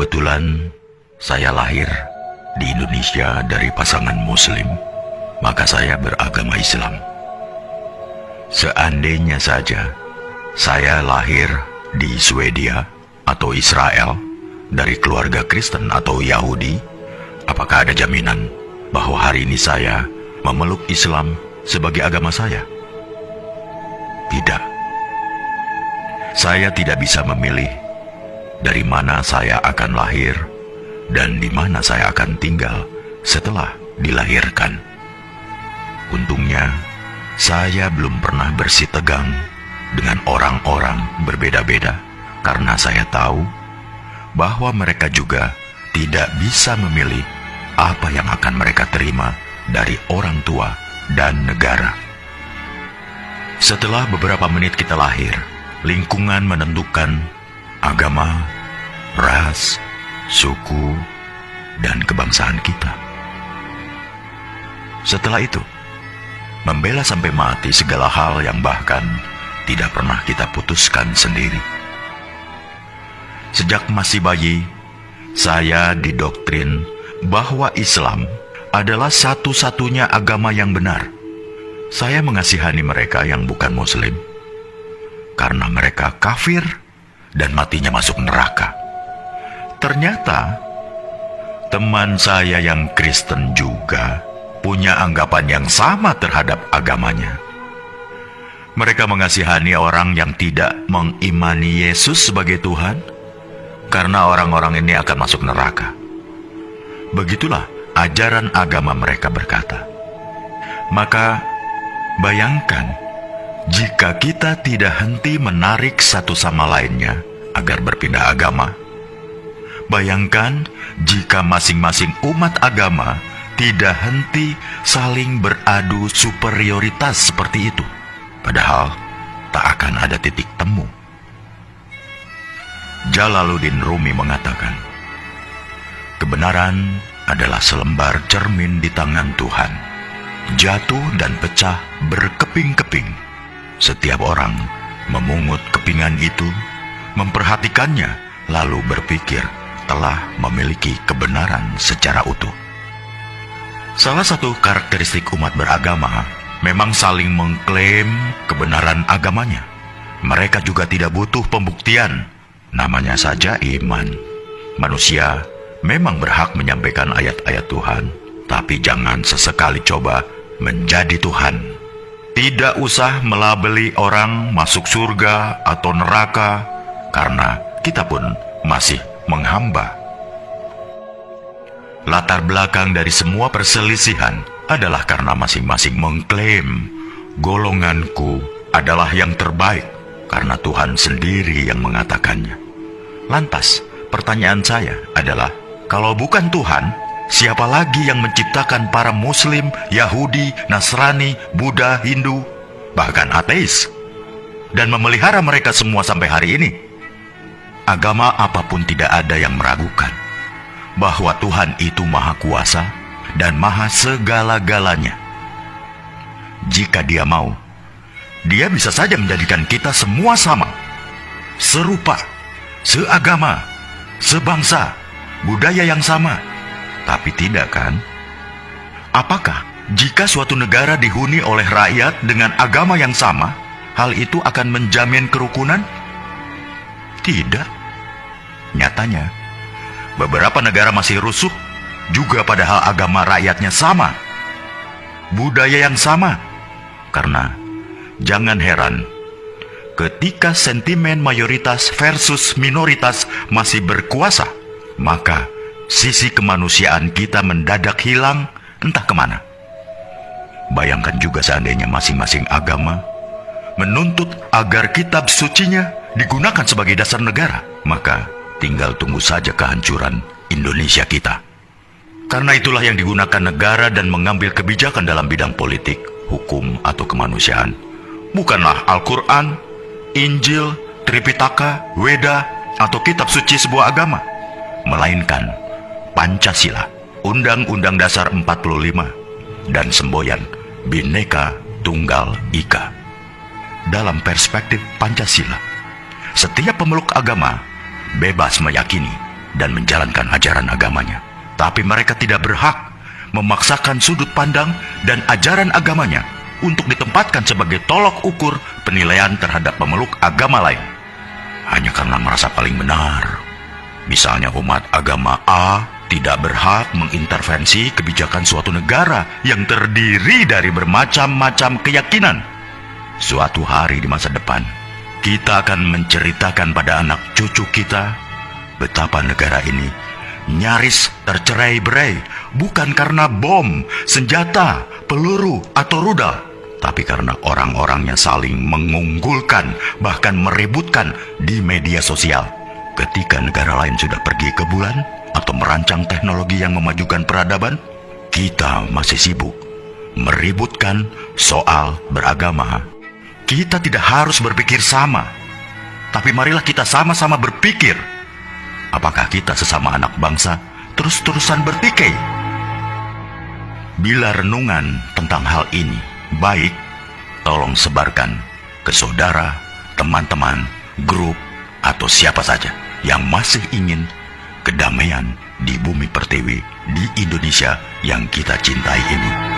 Kebetulan saya lahir di Indonesia dari pasangan Muslim, maka saya beragama Islam. Seandainya saja saya lahir di Swedia atau Israel dari keluarga Kristen atau Yahudi, apakah ada jaminan bahwa hari ini saya memeluk Islam sebagai agama saya? Tidak. Saya tidak bisa memilih dari mana saya akan lahir dan di mana saya akan tinggal setelah dilahirkan. Untungnya, saya belum pernah bersitegang dengan orang-orang berbeda-beda karena saya tahu bahwa mereka juga tidak bisa memilih apa yang akan mereka terima dari orang tua dan negara. Setelah beberapa menit kita lahir, lingkungan menentukan agama, ras, suku, dan kebangsaan kita. Setelah itu, membela sampai mati segala hal yang bahkan tidak pernah kita putuskan sendiri. Sejak masih bayi, saya didoktrin bahwa Islam adalah satu-satunya agama yang benar. Saya mengasihani mereka yang bukan Muslim, karena mereka kafir dan matinya masuk neraka. Ternyata, teman saya yang Kristen juga punya anggapan yang sama terhadap agamanya. Mereka mengasihani orang yang tidak mengimani Yesus sebagai Tuhan, karena orang-orang ini akan masuk neraka. Begitulah ajaran agama mereka berkata. Maka, bayangkan jika kita tidak henti menarik satu sama lainnya agar berpindah agama. Bayangkan jika masing-masing umat agama tidak henti saling beradu superioritas seperti itu. Padahal tak akan ada titik temu. Jalaluddin Rumi mengatakan, kebenaran adalah selembar cermin di tangan Tuhan. Jatuh dan pecah berkeping-keping. Setiap orang memungut kepingan itu, memperhatikannya, lalu berpikir telah memiliki kebenaran secara utuh. Salah satu karakteristik umat beragama memang saling mengklaim kebenaran agamanya. Mereka juga tidak butuh pembuktian, namanya saja iman. Manusia memang berhak menyampaikan ayat-ayat Tuhan, tapi jangan sesekali coba menjadi Tuhan. Tidak usah melabeli orang masuk surga atau neraka, karena kita pun masih menghamba. Latar belakang dari semua perselisihan adalah karena masing-masing mengklaim golonganku adalah yang terbaik, karena Tuhan sendiri yang mengatakannya. Lantas, pertanyaan saya adalah, kalau bukan Tuhan, siapa lagi yang menciptakan para Muslim, Yahudi, Nasrani, Buddha, Hindu, bahkan ateis, dan memelihara mereka semua sampai hari ini? Agama apapun tidak ada yang meragukan bahwa Tuhan itu Maha Kuasa dan Maha Segala-galanya. Jika Dia mau, Dia bisa saja menjadikan kita semua sama, serupa, seagama, sebangsa, budaya yang sama. Tapi tidak kan? Apakah jika suatu negara dihuni oleh rakyat dengan agama yang sama, hal itu akan menjamin kerukunan? Tidak. Nyatanya, beberapa negara masih rusuh, juga padahal agama rakyatnya sama, budaya yang sama. Karena jangan heran, ketika sentimen mayoritas versus minoritas masih berkuasa, maka sisi kemanusiaan kita mendadak hilang entah kemana. Bayangkan juga seandainya masing-masing agama menuntut agar kitab sucinya digunakan sebagai dasar negara, maka tinggal tunggu saja kehancuran Indonesia kita. Karena itulah yang digunakan negara dan mengambil kebijakan dalam bidang politik, hukum, atau kemanusiaan bukanlah Al-Quran, Injil, Tripitaka, Weda, atau kitab suci sebuah agama, melainkan Pancasila, Undang-Undang Dasar 45, dan semboyan Bhinneka Tunggal Ika. Dalam perspektif Pancasila, setiap pemeluk agama bebas meyakini dan menjalankan ajaran agamanya. Tapi mereka tidak berhak memaksakan sudut pandang dan ajaran agamanya untuk ditempatkan sebagai tolok ukur penilaian terhadap pemeluk agama lain. Hanya karena merasa paling benar. Misalnya umat agama A tidak berhak mengintervensi kebijakan suatu negara yang terdiri dari bermacam-macam keyakinan. Suatu hari di masa depan, kita akan menceritakan pada anak cucu kita betapa negara ini nyaris tercerai-berai bukan karena bom, senjata, peluru, atau rudal, tapi karena orang-orangnya saling mengunggulkan, bahkan meributkan di media sosial. Ketika negara lain sudah pergi ke bulan atau merancang teknologi yang memajukan peradaban, kita masih sibuk meributkan soal beragama. Kita tidak harus berpikir sama, tapi marilah kita sama-sama berpikir. Apakah kita sesama anak bangsa terus-terusan bertikai? Bila renungan tentang hal ini baik, tolong sebarkan ke saudara, teman-teman, grup, atau siapa saja yang masih ingin kedamaian di bumi pertiwi di Indonesia yang kita cintai ini.